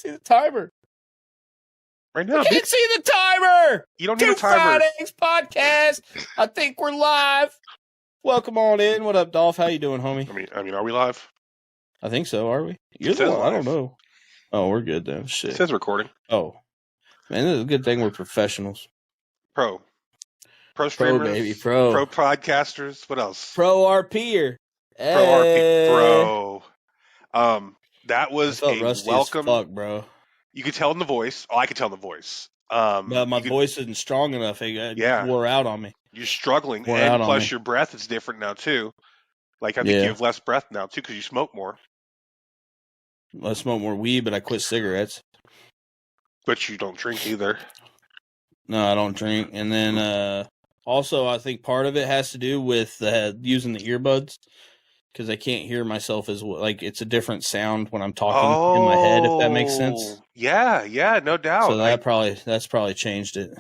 see the timer. Right now, I can't see the timer. You don't need a timer. Two Fried Eggs podcast. I think we're live. Welcome on in. What up, Dolph? How you doing, homie? I mean, are we live? I think so. Are we? You're the one. I don't know. Oh, we're good then. Shit. It says recording. Oh, man, this is a good thing we're professionals. Pro streamers, pro baby, pro podcasters. What else? Pro RPer. Pro RP, bro. That was I felt a rusty welcome. As fuck, bro. You could tell in the voice. Oh, I could tell in the voice. But my voice isn't strong enough. It wore out on me. You're struggling, and plus your breath is different now too. Like I think you have less breath now too because you smoke more. I smoke more weed, but I quit cigarettes. But you don't drink either. No, I don't drink. And then also, I think part of it has to do with using the earbuds because I can't hear myself as well. Like it's a different sound when I'm talking in my head, if that makes sense. Yeah, no doubt. So that's probably changed it.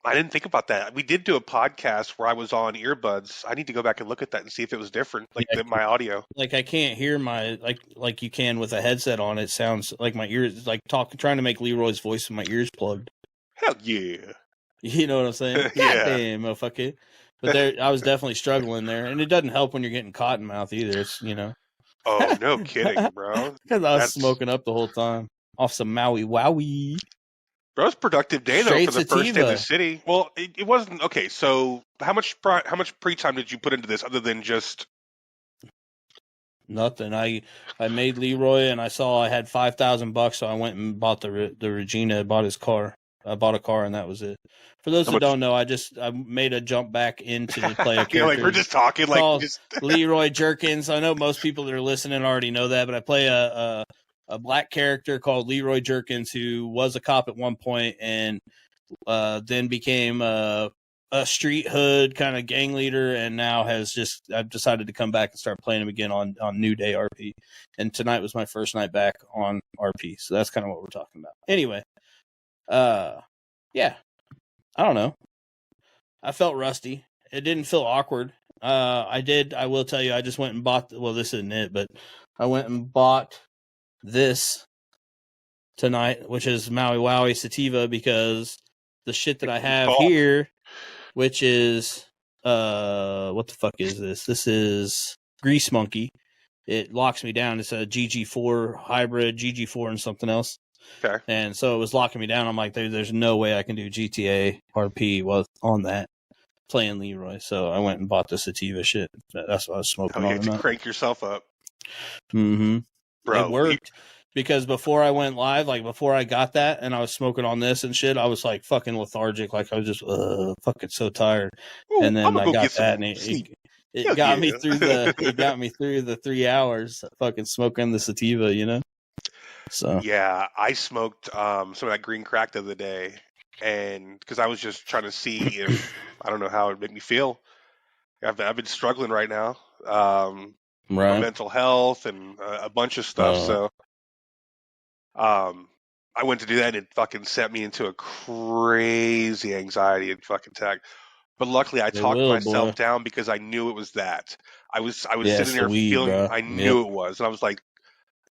I didn't think about that. We did do a podcast where I was on earbuds. I need to go back and look at that and see if it was different, like my audio. Like I can't hear my like you can with a headset on. It sounds like my ears trying to make Leroy's voice with my ears plugged. Hell yeah! You know what I'm saying? Yeah. Goddamn, motherfucker. But I was definitely struggling there, and it doesn't help when you're getting cotton mouth either. It's Oh, no kidding, bro. Because I was smoking up the whole time off some Maui Wowie. Bro, it's a productive day, though, Straight for the sativa. first day of the city. Well, it wasn't... Okay, so how much pre-time did you put into this other than just... Nothing. I made Leroy, and I saw I had $5,000, so I went and bought the Regina, bought his car. I bought a car, and that was it. For those who don't know, I made a jump back into the play a character. Like, we're just talking, like... Just... Leroy Jerkins. I know most people that are listening already know that, but I play a black character called Leroy Jerkins who was a cop at one point and then became a street hood kind of gang leader and now I've decided to come back and start playing him again on New Day RP. And tonight was my first night back on RP. So that's kind of what we're talking about. Anyway, yeah, I don't know. I felt rusty. It didn't feel awkward. I will tell you, I just went and bought, this isn't it, but I went and bought this tonight, which is Maui Wowie Sativa, because the shit that I have here, which is what the fuck is this? This is Grease Monkey. It locks me down. It's a GG4 hybrid, GG4 and something else. Okay. And so it was locking me down. I'm like, there's no way I can do GTA RP on that playing Leroy. So I went and bought the sativa shit. That's what I was smoking on. You had to crank yourself up. Mm-hmm. Bro, it worked because before I went live, like before I got that and I was smoking on this and shit, I was like fucking lethargic. Like I was just fucking so tired. Ooh, and then I got that and it got me through the 3 hours fucking smoking the sativa, So yeah, I smoked some of that green crack the other day, and because I was just trying to see if I don't know how it would make me feel. I've been struggling right now. My mental health and a bunch of stuff. So, I went to do that and it fucking set me into a crazy anxiety and fucking attack. But luckily I talked myself down because I knew it was that. I was sitting there feeling, bro. I knew it was. And I was like,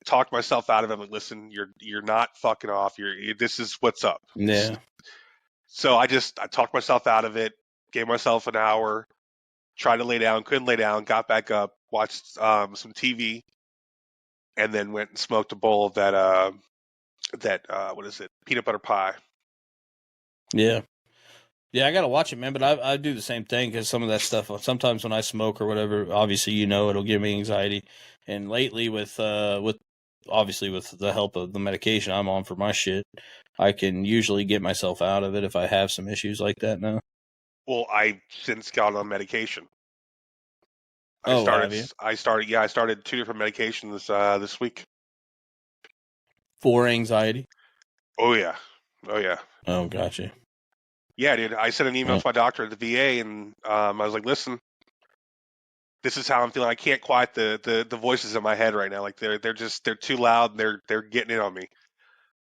talked myself out of it. I'm like, listen, you're not fucking off. This is what's up. Yeah. So I talked myself out of it, gave myself an hour, tried to lay down, couldn't lay down, got back up, watched some TV, and then went and smoked a bowl of that what is it, peanut butter pie. Yeah, I gotta watch it, man. But I do the same thing because some of that stuff. Sometimes when I smoke or whatever, obviously it'll give me anxiety. And lately, with obviously with the help of the medication I'm on for my shit, I can usually get myself out of it if I have some issues like that now. Well, I since got on medication. Have you? I started 2 different medications this week. For anxiety? Oh yeah. Oh, gotcha. Yeah, dude. I sent an email to my doctor at the VA, and I was like, "Listen, this is how I'm feeling. I can't quiet the voices in my head right now. Like they're too loud, and they're getting in on me.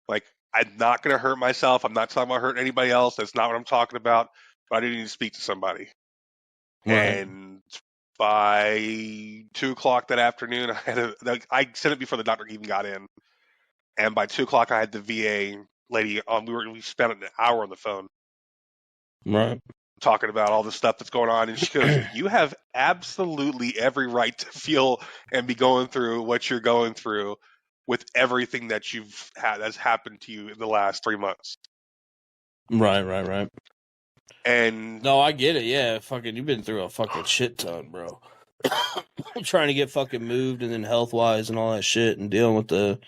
Like I'm not gonna hurt myself. I'm not talking about hurting anybody else. That's not what I'm talking about. But I do need to speak to somebody." Right. And by 2:00 that afternoon, I sent it before the doctor even got in, And by 2:00, I had the VA lady on. We spent an hour on the phone Right. talking about all the stuff that's going on. And she goes, "You have absolutely every right to feel and be going through what you're going through with everything that you've had that's happened to you in the last 3 months." Right. And No, I get it. Yeah, fucking, you've been through a fucking shit ton, bro. Trying to get fucking moved and then health wise and all that shit and dealing with the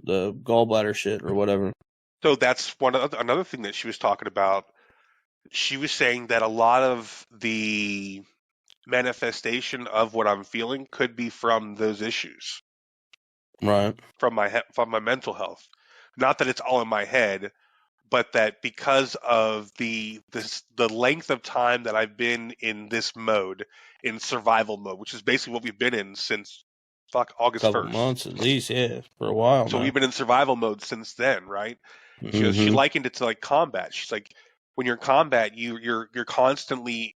gallbladder shit or whatever. so that's another thing that she was talking about. She was saying that a lot of the manifestation of what I'm feeling could be from those issues, Right. from my mental health. Not that it's all in my head, but that because of the length of time that I've been in this mode, in survival mode, which is basically what we've been in since August Couple 1st. months at least, yeah, for a while So now. we've been in survival mode since then, right? She Mm-hmm. likened it to like combat. She's like, when you're in combat, you're constantly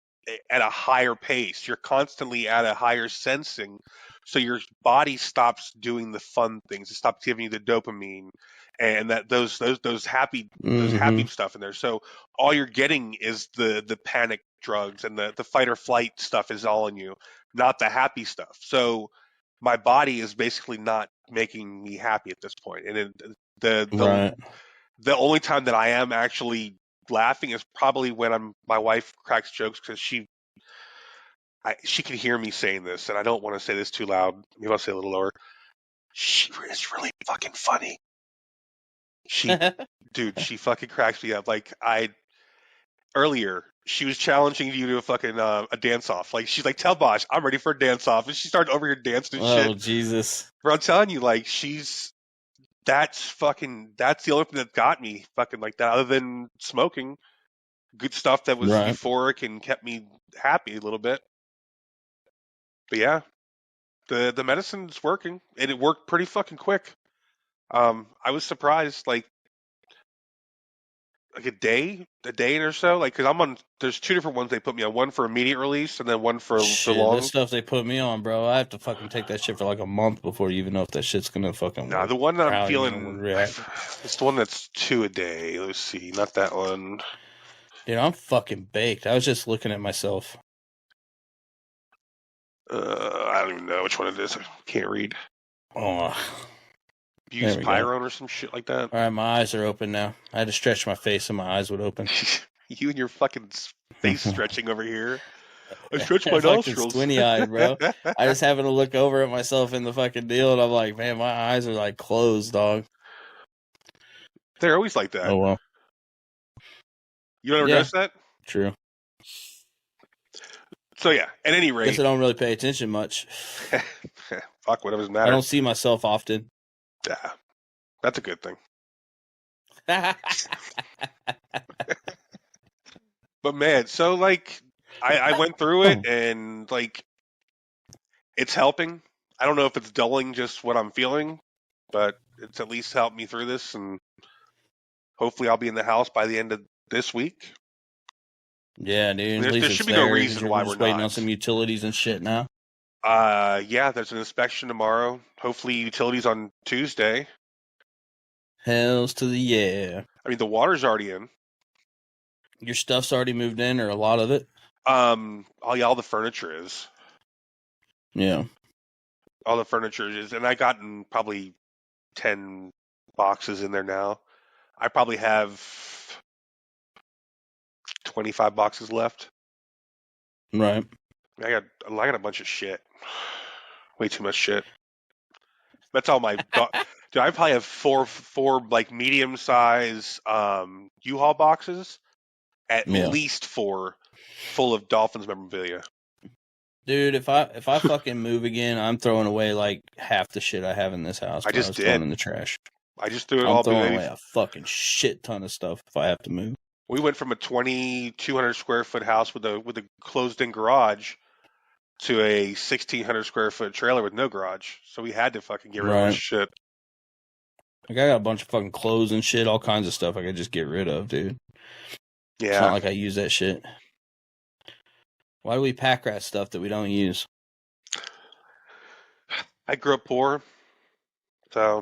at a higher pace. You're constantly at a higher sensing, so your body stops doing the fun things. It stops giving you the dopamine and that those happy stuff in there. So all you're getting is the panic drugs and the fight or flight stuff is all in you, not the happy stuff. So my body is basically not making me happy at this point, and Right. the only time that I am actually laughing is probably when my wife cracks jokes because she can hear me saying this, and I don't want to say this too loud. Maybe I'll say it a little lower. She is really fucking funny. Dude, she fucking cracks me up. Like earlier, she was challenging you to a fucking a dance off. Like she's like, "Tell Bosh, I'm ready for a dance off," and she started over here dancing and shit. Oh Jesus! But I'm telling you, like that's the only thing that got me fucking like that, other than smoking. Good stuff that was Right. euphoric and kept me happy a little bit. But yeah, the medicine's working, and it worked pretty fucking quick. I was surprised, like a day or so, like because I'm on. There's two different ones they put me on. One for immediate release, and then one for the Shit, long. this stuff they put me on, bro. I have to fucking take that shit for like a month before you even know if that shit's gonna fucking Nah, work. the one that I'm How you gonna feeling, react. it's the one that's 2 a day. Let's see, not that one. Dude, I'm fucking baked. I was just looking at myself. I don't even know which one it is. I can't read. Oh, Buse there we go. Pyrone or some shit like that. All right, my eyes are open now. I had to stretch my face and my eyes would open. You and your fucking face stretching over here. I stretch my fucking nostrils. squinty eyed, bro. I just happened to look over at myself in the fucking deal, and I'm like, man, my eyes are like closed, dog. They're always like that. Oh well. You never notice that? True. So yeah, at any rate, Guess I don't really pay attention much. fuck whatever's I matter. don't see myself often. Yeah, that's a good thing. But man, so like, I went through it and like, it's helping. I don't know if it's dulling just what I'm feeling, but it's at least helped me through this, and hopefully I'll be in the house by the end of this week. Yeah, dude. At least There it's should be no there. reason You're why just we're waiting on not. some utilities and shit now. Yeah, there's an inspection tomorrow. Hopefully utilities on Tuesday. Hells to the yeah. I mean, the water's already in. Your stuff's already moved in, or a lot of it? All the furniture is. Yeah. All the furniture is, and I gotten probably 10 boxes in there now. I probably have 25 boxes left. Right. I got a bunch of shit. Way too much shit. That's all my. Dude, I probably have four like medium size U-Haul boxes, at least 4 full of Dolphins memorabilia. Dude, if I fucking move again, I'm throwing away like half the shit I have in this house. I just did. Throwing in the trash. I just threw it I'm all. throwing away a fucking shit ton of stuff if I have to move. We went from a 2,200 square foot house with a closed in garage to a 1,600 square foot trailer with no garage. So we had to fucking get rid of this shit. Like, I got a bunch of fucking clothes and shit, all kinds of stuff I could just get rid of, dude. Yeah. It's not like I use that shit. Why do we pack rat stuff that we don't use? I grew up poor, So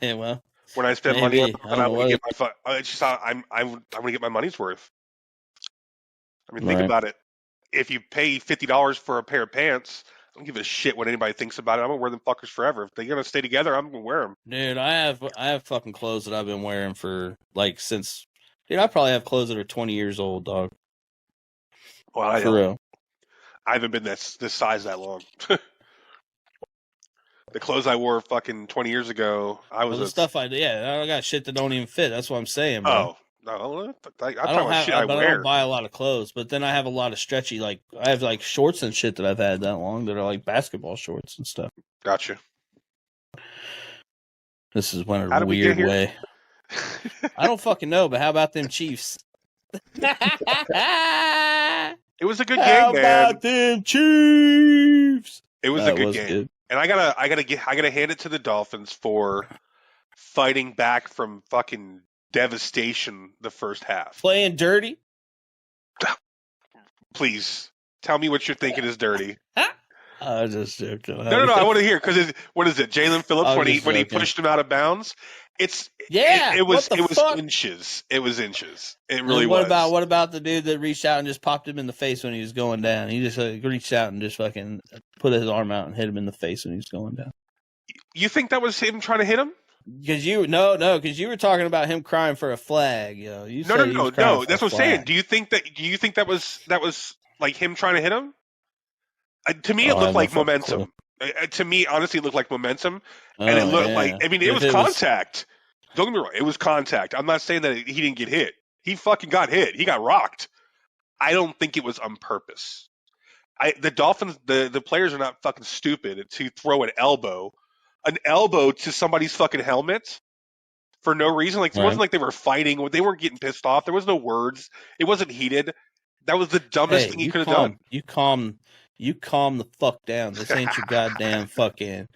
well, when I spend money on maybe. I something, don't I know want to what. get it's just I'm going to get my money's worth. I mean, think Right. about it. If you pay $50 for a pair of pants, I don't give a shit what anybody thinks about it. I'm gonna wear them fuckers forever. If they're gonna stay together, I'm gonna wear them. Dude, I have fucking clothes that I've been wearing for like since. Dude, I probably have clothes that are 20 years old, dog. Well, I For don't. real. I haven't been this size that long. The clothes I wore fucking 20 years ago, I was Well, the stuff I got shit that don't even fit. That's what I'm saying, bro. oh no, I'm talking I don't about shit I but I don't wear. buy a lot of clothes. But then I have a lot of stretchy, like I have like shorts and shit that I've had that long that are like basketball shorts and stuff. Gotcha. This is one How a did we get weird here? way. I don't fucking know, but how about them Chiefs? It was a good How game, man. about them Chiefs? It was a That good was game, good. and I gotta hand it to the Dolphins for fighting back from fucking devastation the first half. Playing dirty. Please tell me what you're thinking is dirty. I was just joking. No. I want to hear because what is it? Jalen Phillips I'm when he just joking. pushed him out of bounds. It what was the fuck? inches. It was inches. It really And what was. what about the dude that reached out and just popped him in the face when he was going down? He just reached out and just fucking put his arm out and hit him in the face when he was going down. You think that was him trying to hit him? Because you were talking about him crying for a flag. No. what That's what I'm saying. Do you think that was like him trying to hit him? To me, it looked like momentum. To me, honestly, it looked like momentum, and it looked like. I mean, it was contact. Don't get me wrong, it was contact. I'm not saying that he didn't get hit. He fucking got hit. He got rocked. I don't think it was on purpose. The Dolphins, the players are not fucking stupid to throw an elbow to somebody's fucking helmet for no reason. Like, it wasn't like they were fighting. They weren't getting pissed off. There was no words. It wasn't heated. That was the dumbest thing you could have done. You calm the fuck down. This ain't your goddamn fucking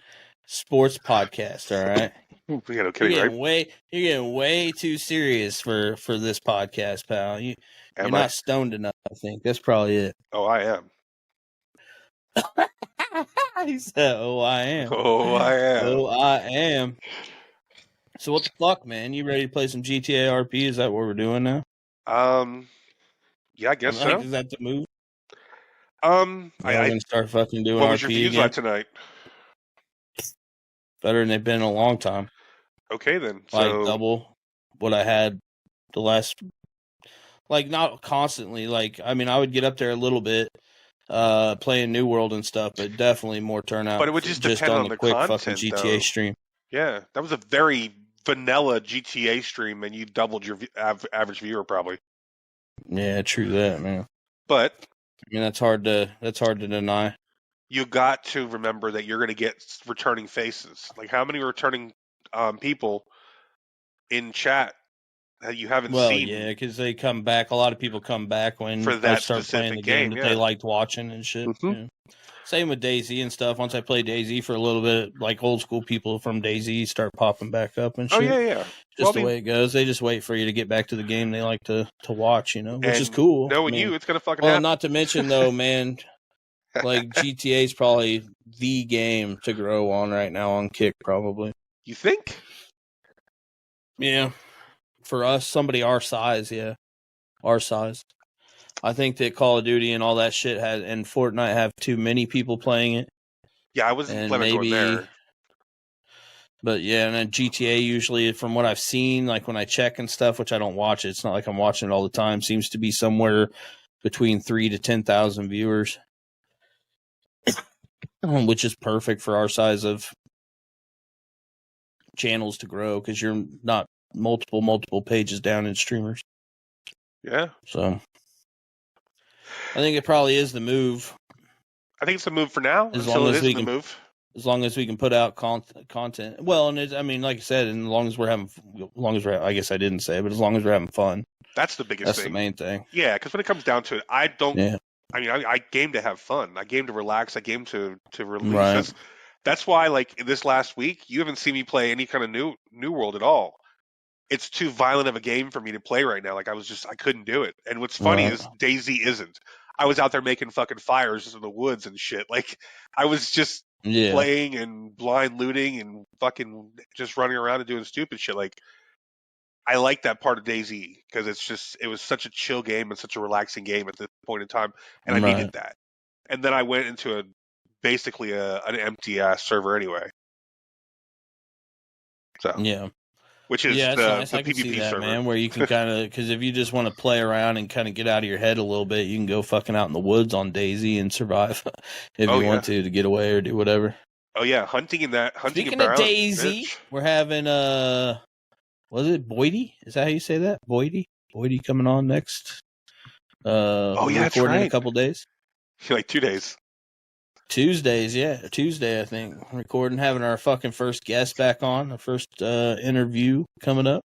sports podcast, all right? Yeah, no kidding, you're getting way too serious for this podcast, pal. You're not stoned enough, I think. That's probably it. Oh, I am. He said, "Oh, I am. Oh, I am. Oh, I am." So what the fuck, man? You ready to play some GTA RP? Is that what we're doing now? Yeah, I guess so. Is that the move? I'm gonna start fucking doing RP What was your views again? like tonight? Better than they've been in a long time. Okay, then. Like double what I had the last. Like not constantly. Like I mean, I would get up there a little bit, playing New World and stuff, but definitely more turnout. But it would just depend on the quick content, fucking GTA though. stream. Yeah, that was a very vanilla GTA stream, and you doubled your average viewer probably. Yeah, true that, man. But I mean, that's hard to deny. You got to remember that you're going to get returning faces. Like, how many returning people in chat that you haven't seen? Well, yeah, because they come back. A lot of people come back when for that I start playing the game that they liked watching and shit. Mm-hmm. Yeah. Same with DayZ and stuff. Once I play DayZ for a little bit, like old school people from DayZ start popping back up and shit. Oh, yeah. Just the way it goes. They just wait for you to get back to the game they like to watch, which is cool. Knowing you, it's going to fucking happen. Not to mention, though, man, like GTA is probably the game to grow on right now on Kick, probably. You think? Yeah. For us, somebody our size, yeah. Our size. I think that Call of Duty and all that shit and Fortnite have too many people playing it. Yeah, I wasn't planning on going there. But yeah, and then GTA usually, from what I've seen, like when I check and stuff, which I don't watch it's not like I'm watching it all the time, seems to be somewhere between 3,000 to 10,000 viewers, which is perfect for our size of channels to grow because you're not multiple pages down in streamers. Yeah. So I think it probably is the move. I think it's the move for now. As long as we can put out content. Well, and I mean, like I said, and as long as we're I guess I didn't say, but as long as we're having fun. That's the biggest thing. That's the main thing. Yeah, because when it comes down to it, I don't. Yeah. I mean, I game to have fun. I game to relax. I game to release. Right. That's why, like this last week, you haven't seen me play any kind of new world at all. It's too violent of a game for me to play right now. Like I couldn't do it. And what's funny is DayZ isn't. I was out there making fucking fires in the woods and shit. Like I was just Yeah. playing and blind looting and fucking just running around and doing stupid shit. Like, I like that part of DayZ because it was such a chill game and such a relaxing game at this point in time, and I needed Right. that. And then I went into basically an empty ass server anyway. So, Yeah. which is Yeah, it's nice. the I can see PvP that, server. man, where you can kind of, because if you just want to play around and kind of get out of your head a little bit, you can go fucking out in the woods on DayZ and survive if you want to get away or do whatever. Oh yeah, hunting and Speaking of DayZ, we're having was it Boydie? Is that how you say that? Boydie coming on next. Oh yeah, that's recording right. in a couple days. Like 2 days. Tuesday, I think. Recording, having our fucking first guest back on, the first interview coming up.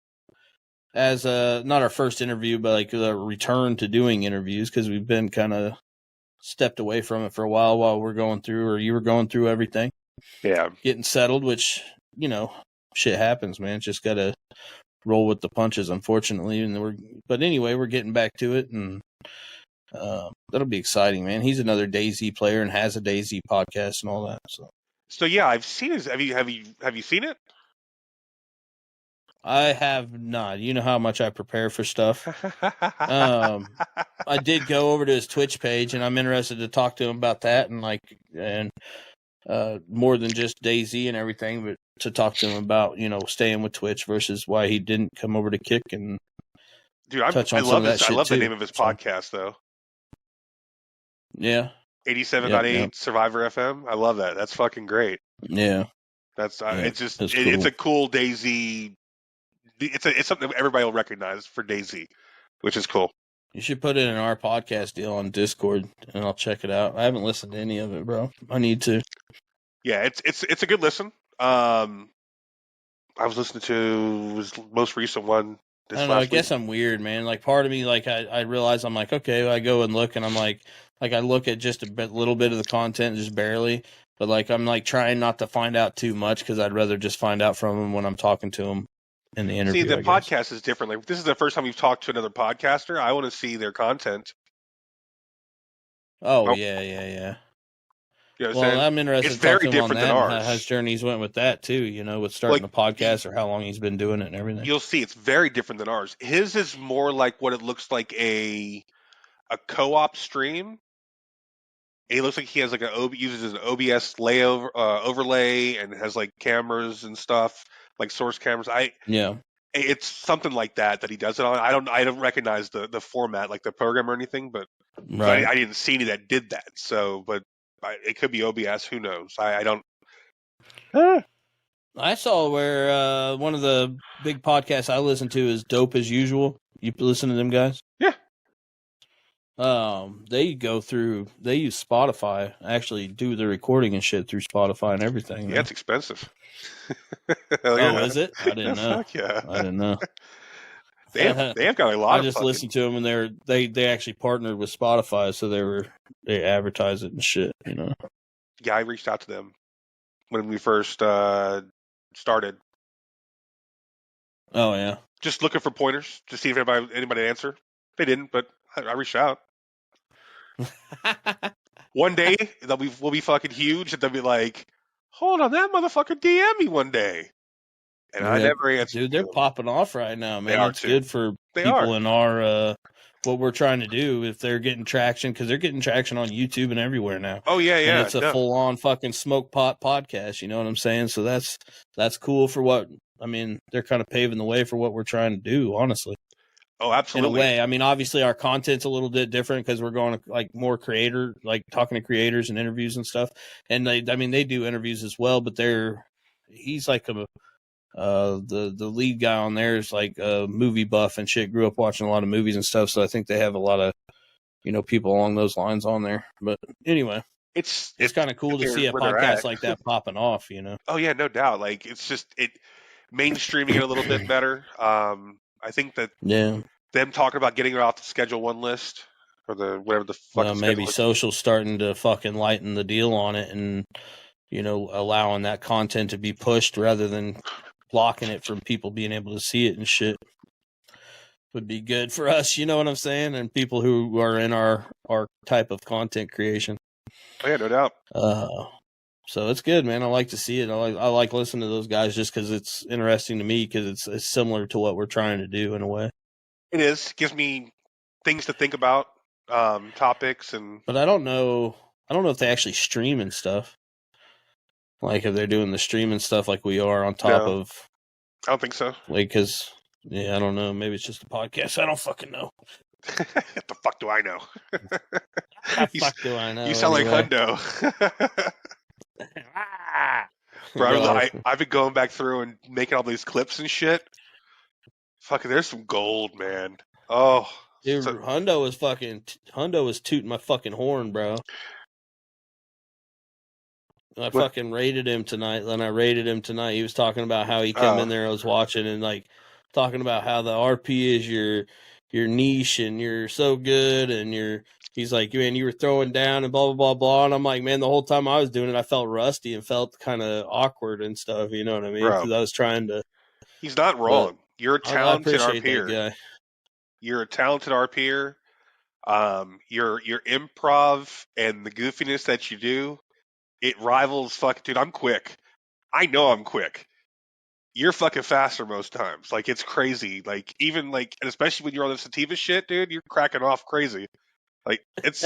As not our first interview, but like a return to doing interviews, because we've been kind of stepped away from it for a while we're going through, or you were going through everything. Yeah. Getting settled, which, shit happens, man. Just got to roll with the punches, unfortunately. But anyway, we're getting back to it, and that'll be exciting, man. He's another DayZ player and has a DayZ podcast and all that. So yeah, I've seen his. Have you seen it? I have not. You know how much I prepare for stuff. I did go over to his Twitch page, and I'm interested to talk to him about that, and more than just DayZ and everything, but to talk to him about staying with Twitch versus why he didn't come over to Kick and touch on some of that shit. I love too. The name of his podcast though. Yeah. 87.8 Survivor FM. I love that. That's fucking great. Yeah. That's it's cool. It's a cool DayZ. It's something that everybody will recognize for DayZ, which is cool. You should put it in our podcast deal on Discord, and I'll check it out. I haven't listened to any of it, bro. I need to. Yeah, it's a good listen. I was listening to his most recent one. I don't know. I guess I'm weird, man. Like, part of me, like, I realize I'm like, okay, I go and look, and I'm like I look at just little bit of the content, just barely. But like, I'm like trying not to find out too much because I'd rather just find out from him when I'm talking to him in the interview. See, the podcast is different. Like, this is the first time you've talked to another podcaster. I want to see their content. Oh, yeah. You know well, I'm interested it's very to different on that than ours. How his journeys went with that too, with starting a podcast or how long he's been doing it and everything. You'll see it's very different than ours. His is more like what it looks like a co-op stream. It looks like he has like uses an OBS layover overlay and has like cameras and stuff, like source cameras. It's something like that he does it on. I don't recognize the format, like the program or anything, but right. I didn't see any that did that. So, but it could be OBS. Who knows? I don't. I saw where one of the big podcasts I listen to is Dope as Usual. You listen to them guys? Yeah. They use Spotify, actually do the recording and shit through Spotify and everything. Yeah, it's expensive. Is it? I didn't know. Fuck yeah. I didn't know. They have got a lot. I just listened to them, and they actually partnered with Spotify, so they advertise it and shit. Yeah, I reached out to them when we first started. Oh yeah. Just looking for pointers to see if anybody answer. They didn't, but I reached out. One day we'll be fucking huge, and they'll be like, "Hold on, that motherfucker DM me one day," and I never answered. Dude, they're popping off right now, man. It's good for people in our what we're trying to do if they're getting traction, because they're getting traction on YouTube and everywhere now. Oh yeah. And it's a full on fucking smoke pot podcast. You know what I'm saying? So that's cool for what they're kind of paving the way for what we're trying to do. Honestly. Oh, absolutely. In a way, obviously our content's a little bit different because we're going to like more creator, like talking to creators and interviews and stuff. And they do interviews as well, but he's like the lead guy on there is like a movie buff and shit. Grew up watching a lot of movies and stuff, so I think they have a lot of people along those lines on there. But anyway, it's kind of cool to see a podcast like that popping off. Oh yeah, no doubt. Like it's just mainstreaming it a little bit better. I think that them talking about getting it off the Schedule 1 list or the whatever the fuck. Well, maybe social's starting to fucking lighten the deal on it, and allowing that content to be pushed rather than blocking it from people being able to see it and shit would be good for us. You know what I'm saying? And people who are in our type of content creation. Oh yeah, no doubt. So it's good, man. I like to see it. I like listening to those guys just because it's interesting to me because it's similar to what we're trying to do in a way. It is. Gives me things to think about, topics, and. But I don't know if they actually stream and stuff. Like if they're doing the streaming stuff like we are on top of. I don't think so. Like, because I don't know. Maybe it's just a podcast. I don't fucking know. What the fuck do I know? Fuck do I know? You sound like Hundo. Bro, I've been going back through and making all these clips and shit. Fucking, there's some gold, man. Oh, dude, Hundo was tooting my fucking horn, bro. I fucking rated him tonight. Then I rated him tonight. He was talking about how he come in there. I was watching and like talking about how the RP is your niche and you're so good and he's like, man, you were throwing down and blah blah blah blah. And I'm like, man, the whole time I was doing it, I felt rusty and felt kind of awkward and stuff. You know what I mean? Because I was trying to. He's not wrong. You're a talented RPer. You're a talented RPer. Your improv and the goofiness that you do. It rivals fucking, dude, I'm quick. I know I'm quick. You're fucking faster most times. Like, it's crazy. Like, even like, and especially when you're on the sativa shit, dude, you're cracking off crazy. Like, it's.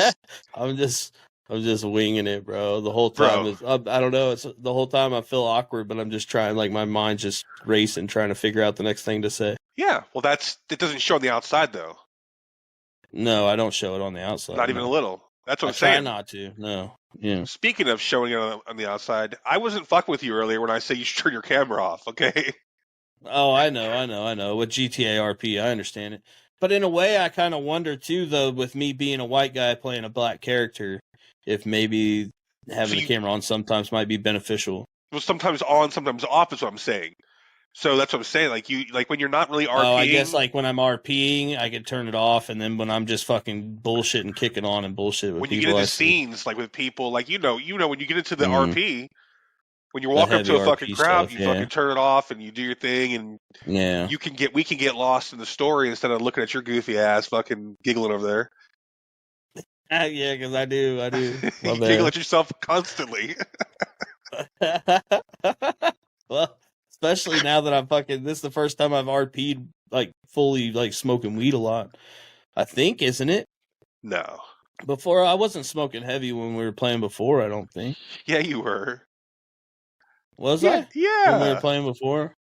I'm just winging it, bro. The whole time. I don't know. It's the whole time I feel awkward, but I'm just trying, like, my mind's just racing, trying to figure out the next thing to say. Yeah. Well, it doesn't show on the outside, though. No, I don't show it on the outside. Not even a little. That's what I'm saying. I try not to. No. Yeah. Speaking of showing it on the outside, I wasn't fucking with you earlier when I say you should turn your camera off, okay? Oh, I know. With GTA RP, I understand it. But in a way, I kind of wonder, too, though, with me being a white guy playing a black character, if maybe having the camera on sometimes might be beneficial. Well, sometimes on, sometimes off is what I'm saying. So that's what I'm saying. Like when you're not really RPing. Oh, I guess like when I'm RPing, I can turn it off, and then when I'm just fucking bullshit and kicking on and bullshit with when people, you get into scenes like with people, like when you get into the RP, when you're walking up to a fucking crowd, you fucking turn it off and you do your thing, and we can get lost in the story instead of looking at your goofy ass fucking giggling over there. Yeah, because I do. You giggle at yourself constantly. Well. Especially now that I'm this is the first time I've RP'd, like, fully, like, smoking weed a lot. I think, isn't it? No. Before, I wasn't smoking heavy when we were playing before, I don't think. Yeah, you were. Was I? Yeah. When we were playing before?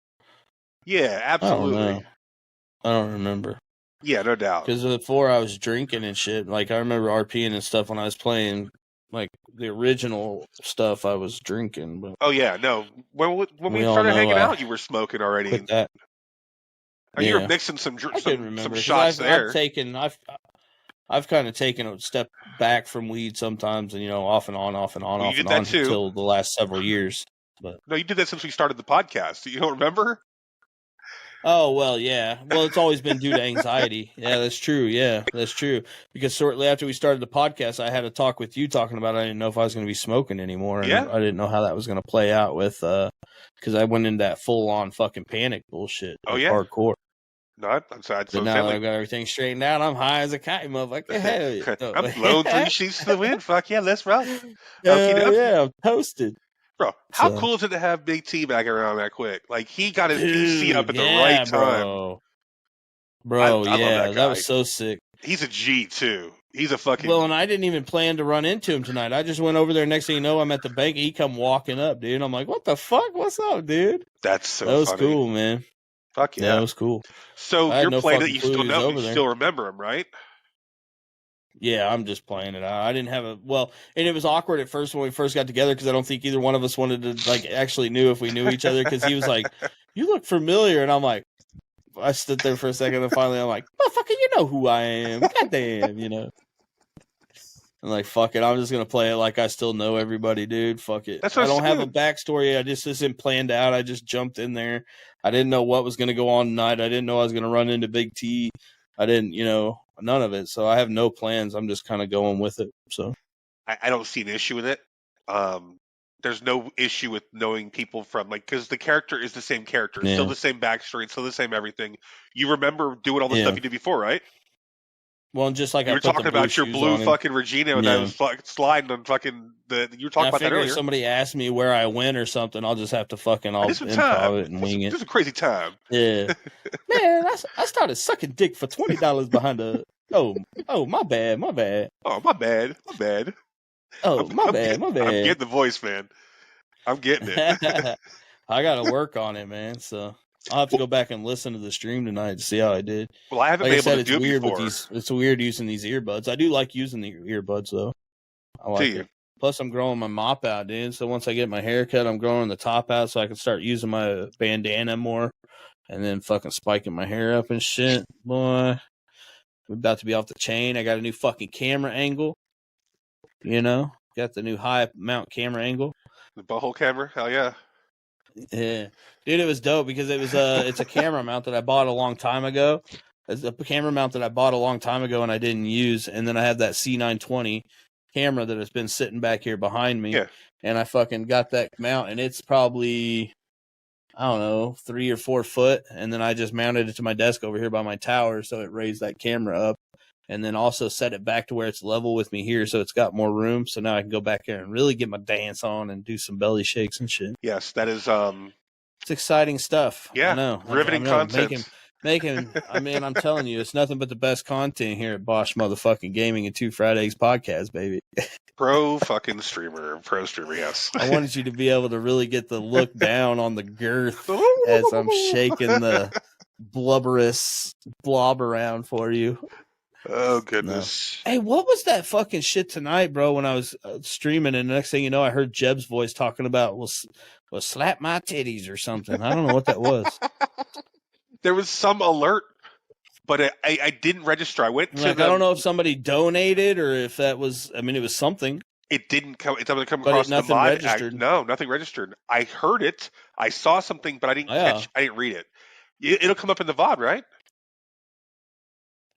Yeah, absolutely. I don't remember. Yeah, no doubt. Because before I was drinking and shit. Like, I remember RPing and stuff when I was playing, like, the original stuff I was drinking. But oh, yeah, no. When we started hanging out, you were smoking already. You were mixing some shots there. I've kind of taken a step back from weed sometimes, and off and on, until the last several years. But no, you did that since we started the podcast. You don't remember? Oh, well, yeah. Well, it's always been due to anxiety. Yeah, that's true. Yeah, that's true. Because shortly after we started the podcast, I had a talk with you talking about I didn't know if I was going to be smoking anymore. And I didn't know how that was going to play out with, because I went into that full-on fucking panic bullshit. Oh, yeah? Hardcore. No, I'm sorry. But now that I've got everything straightened out, I'm high as a kite, motherfucker. Hell yeah. I'm blowing 3 sheets to the wind. Fuck yeah, let's roll. Yeah, I'm toasted. Bro, how cool is it to have Big T back around that quick? Like, he got his PC up at the right time. Bro, that was so sick. He's a G, too. He's a fucking... Well, and I didn't even plan to run into him tonight. I just went over there. Next thing you know, I'm at the bank. He come walking up, dude. I'm like, what the fuck? What's up, dude? That's so funny. That was cool, man. Fuck yeah. That was cool. So you're playing it, you still know, you still remember him, right? Yeah, I'm just playing it out. I didn't have and it was awkward at first when we first got together because I don't think either one of us wanted to, like, actually knew if we knew each other because he was like, you look familiar. And I'm like, I stood there for a second and finally I'm like, motherfucker, you know who I am. Goddamn, I'm like, fuck it. I'm just going to play it like I still know everybody, dude. Fuck it. I don't have a backstory. I just isn't planned out. I just jumped in there. I didn't know what was going to go on tonight. I didn't know I was going to run into Big T. I didn't, none of it. So I have no plans. I'm just kind of going with it. So I don't see an issue with it. There's no issue with knowing people from, like, because the character is the same character. It's still the same backstory. It's still the same everything. You remember doing all the stuff you did before, right? Well, just like You I were put the talking blue about your shoes blue on him. fucking Regina that was sliding on fucking the. You were talking I about that figure earlier. if somebody asks me where I went or something, I'll just have to fucking I I'll did some time. improv it and wing it. This is a crazy time. Yeah, man, I started sucking dick for $20 behind a. Oh, my bad. Oh, my bad. Oh, my bad. I'm getting the voice, man. I'm getting it. I got to work on it, man. So I'll have to go back and listen to the stream tonight to see how I did. Well, I haven't Like been I able said, to it's do it weird before. it's weird using these earbuds. I do like using the earbuds though. I like it. Plus, I'm growing my mop out, dude. So once I get my hair cut, I'm growing the top out so I can start using my bandana more, and then fucking spiking my hair up and shit. Boy, we're about to be off the chain. I got a new fucking camera angle. You know, got the new high mount camera angle. The butthole camera, hell yeah. Yeah, dude, it was dope because it's a camera mount that I bought a long time ago. It's a camera mount that I bought a long time ago and I didn't use, and then I have that C920 camera that has been sitting back here behind me. Yeah. And I fucking got that mount, and it's probably, I don't know, 3 or 4 foot, and then I just mounted it to my desk over here by my tower, so it raised that camera up, and then also set it back to where it's level with me here, so it's got more room, so now I can go back there and really get my dance on and do some belly shakes and shit. Yes, that is it's exciting stuff. Yeah, I know. riveting content. I mean, I'm telling you, it's nothing but the best content here at Bosch motherfucking Gaming and Two Fried Eggs podcast, baby. Pro streamer, yes. I wanted you to be able to really get the look down on the girth as I'm shaking the blubberous blob around for you. Oh, goodness. No. Hey, what was that fucking shit tonight, bro, when I was streaming, and the next thing you know, I heard Jeb's voice talking about, well, slap my titties or something. I don't know what that was. There was some alert, but I didn't register. I went to I don't know if somebody donated or if that was, I mean, it was something. It didn't come. It doesn't come across the nothing mod. registered. No, nothing registered. I heard it. I saw something, but I didn't catch. I didn't read it. It'll come up in the VOD, right?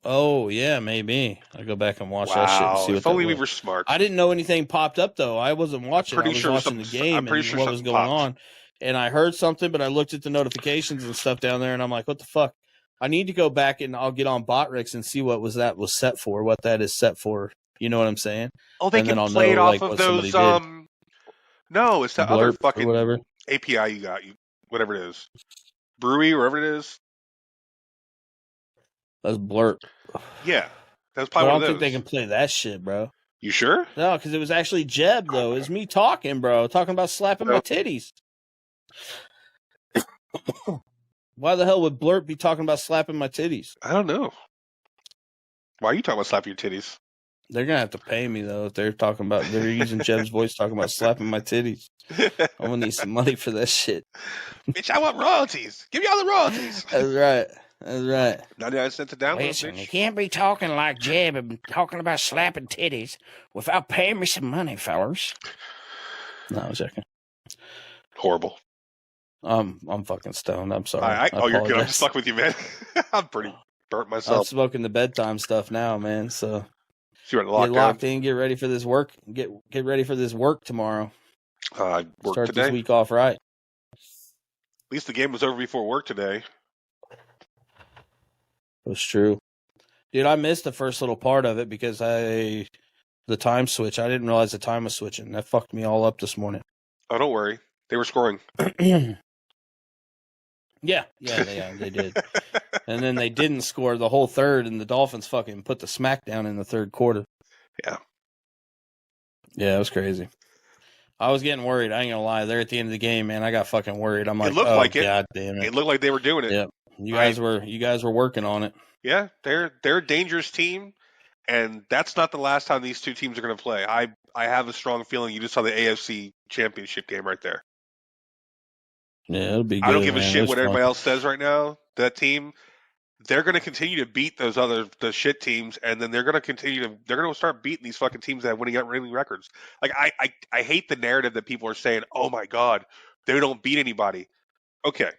Oh yeah, maybe. I'll go back and watch that shit and see what. If only we were smart. I didn't know anything popped up though. I wasn't watching. I was watching the game and what was going on. And I heard something, but I looked at the notifications and stuff down there, and I'm like, "What the fuck?" I need to go back and I'll get on Botrix and see what was set for, what that is set for. You know what I'm saying? Oh, they can play it off of those. No, it's that other fucking whatever API you got. Whatever it is, Brewy, wherever it is. That's Blurp. Yeah, that's probably. I don't think they can play that shit, bro. You sure? No, because it was actually Jeb though. It was me talking, bro, talking about slapping my titties. Why the hell would Blurp be talking about slapping my titties? I don't know. Why are you talking about slapping your titties? They're gonna have to pay me though if they're using Jeb's voice talking about slapping my titties. I'm gonna need some money for that shit. Bitch, I want royalties. Give me all the royalties. That's right. 99 cents a download. Listen, you can't be talking like Jeb and talking about slapping titties without paying me some money, fellers. No, I was joking. Horrible. I'm fucking stoned. I'm sorry. You're good. I'm stuck with you, man. I'm pretty burnt myself. I'm smoking the bedtime stuff now, man. So you're locked in. Get ready for this work. Get ready for this work tomorrow. Start today. This week off right. At least the game was over before work today. That's true. Dude, I missed the first little part of it because the time switch. I didn't realize the time was switching. That fucked me all up this morning. Oh, don't worry. They were scoring. Yeah, they did. And then they didn't score the whole third, and the Dolphins fucking put the smack down in the third quarter. Yeah. Yeah, it was crazy. I was getting worried. I ain't gonna lie. There at the end of the game, man, I got fucking worried. I'm like, it looked like God damn it. It looked like they were doing it. Yeah. You guys were working on it. Yeah, they're a dangerous team, and that's not the last time these two teams are going to play. I have a strong feeling you just saw the AFC Championship game right there. Yeah, it'll be good. I don't give a shit what everybody else says right now. That team, they're going to continue to beat the shit teams, and then they're going to start beating these fucking teams that have winning records. Like I hate the narrative that people are saying, "Oh my God, they don't beat anybody." Okay.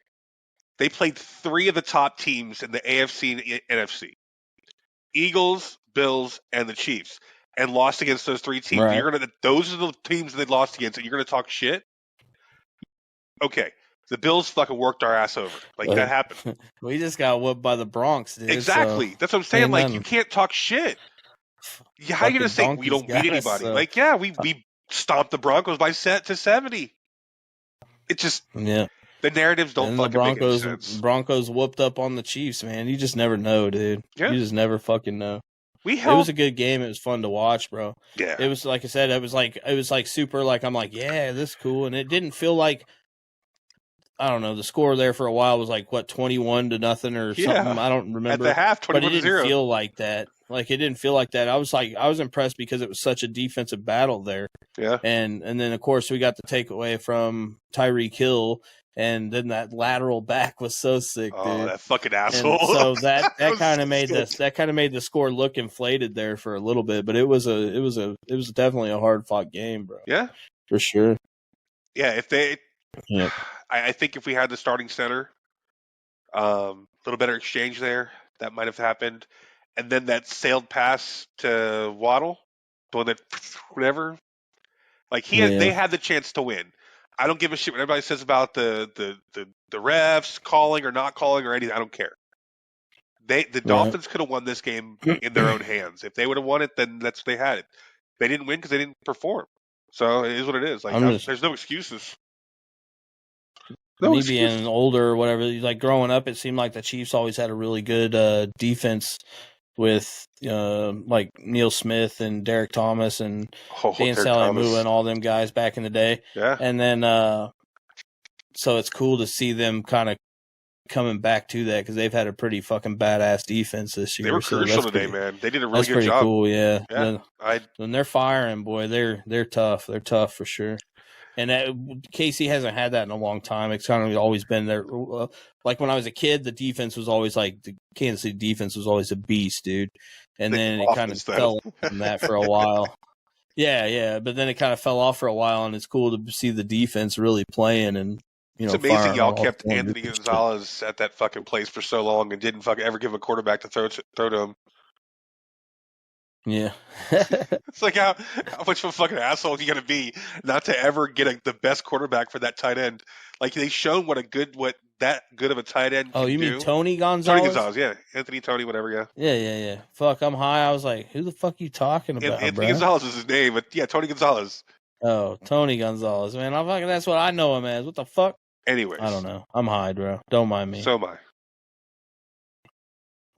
They played 3 of the top teams in the AFC and NFC. Eagles, Bills, and the Chiefs. And lost against those 3 teams. Right. Those are the teams they lost against, and you're going to talk shit? Okay. The Bills fucking worked our ass over. Like, that happened. We just got whooped by the Bronx, dude. Exactly. So that's what I'm saying. Like, you can't talk shit. How are you going to say we don't beat anybody? So. Like, yeah, we stomped the Broncos by 70. It just the narratives don't fucking make any sense. Broncos whooped up on the Chiefs, man. You just never know, dude. Yeah. You just never fucking know. It was a good game. It was fun to watch, bro. Yeah. It was like I said. It was like super. Like I'm like, yeah, this is cool, and it didn't feel like. I don't know. The score there for a while was like what 21-0 or something. I don't remember. At the half, 21-0. But it didn't feel like that. Like it didn't feel like that. I was impressed because it was such a defensive battle there. Yeah. And then of course we got the takeaway from Tyreek Hill, and then that lateral back was so sick, dude. Oh, that fucking asshole! And so that kind of made the score look inflated there for a little bit, but it was definitely a hard fought game, bro. Yeah, for sure. Yeah, if they. Yeah. I think if we had the starting center, a little better exchange there, that might have happened. And then that sailed pass to Waddle, the one that whatever, like they had the chance to win. I don't give a shit what everybody says about the refs calling or not calling or anything. I don't care. The Dolphins could have won this game in their own hands. If they would have won it, then that's what they had it. They didn't win because they didn't perform. So it is what it is. Like there's no excuses. Me being older or whatever, like growing up, it seemed like the Chiefs always had a really good defense with like Neil Smith and Derek Thomas and Dan Saliamua and all them guys back in the day. Yeah. And then so it's cool to see them kind of coming back to that because they've had a pretty fucking badass defense this year. They were crucial today, man. They did a really good job. That's pretty cool, yeah. Yeah. When they're firing, boy, they're tough. They're tough for sure. And Casey hasn't had that in a long time. It's kind of always been there. Like when I was a kid, the defense was always like the Kansas City defense was always a beast, dude. And then it kind of fell from that for a while. Yeah. But then it kind of fell off for a while, and it's cool to see the defense really playing. And it's amazing y'all kept Anthony Gonzalez at that fucking place for so long and didn't fucking ever give a quarterback to throw to him. Yeah. It's like how much of a fucking asshole you gotta be not to ever get the best quarterback for that tight end. Like they've shown what that good of a tight end can do. Oh, you mean Tony Gonzalez? Tony Gonzalez, yeah. Anthony, Tony, whatever, yeah. Yeah. Fuck, I'm high. I was like, who the fuck you talking about, Anthony Gonzalez is his name, but yeah, Tony Gonzalez. Oh, Tony Gonzalez, man. That's what I know him as. What the fuck? Anyways. I don't know. I'm high, bro. Don't mind me. So am I.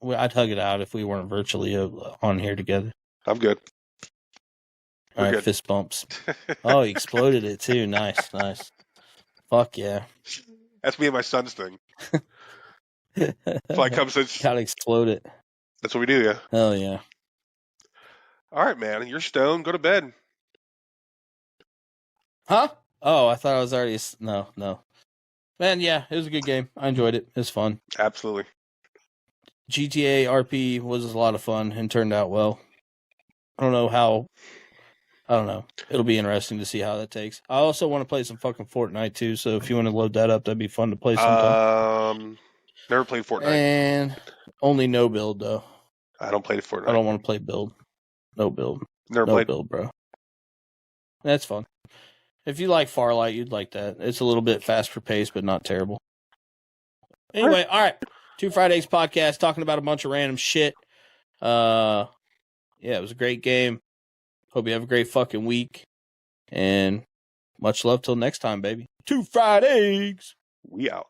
I'd hug it out if we weren't virtually on here together. I'm good. All right, fist bumps. Oh, he exploded it too. Nice. Fuck yeah. That's me and my son's thing. Fly comes in. Gotta explode it. That's what we do, yeah. Hell yeah. All right, man. You're stoned. Go to bed. Huh? Oh, I thought I was already... No. Man, yeah, it was a good game. I enjoyed it. It was fun. Absolutely. GTA RP was a lot of fun and turned out well. I don't know. It'll be interesting to see how that takes. I also want to play some fucking Fortnite too, so if you want to load that up, that'd be fun to play sometime. Never played Fortnite. And only no build, though. I don't play Fortnite. I don't want to play build. No build. Never played. No build, bro. That's fun. If you like Farlight, you'd like that. It's a little bit faster paced, but not terrible. Anyway, all right. Two Fridays podcast talking about a bunch of random shit. Yeah, it was a great game. Hope you have a great fucking week. And much love till next time, baby. Two Fridays. We out.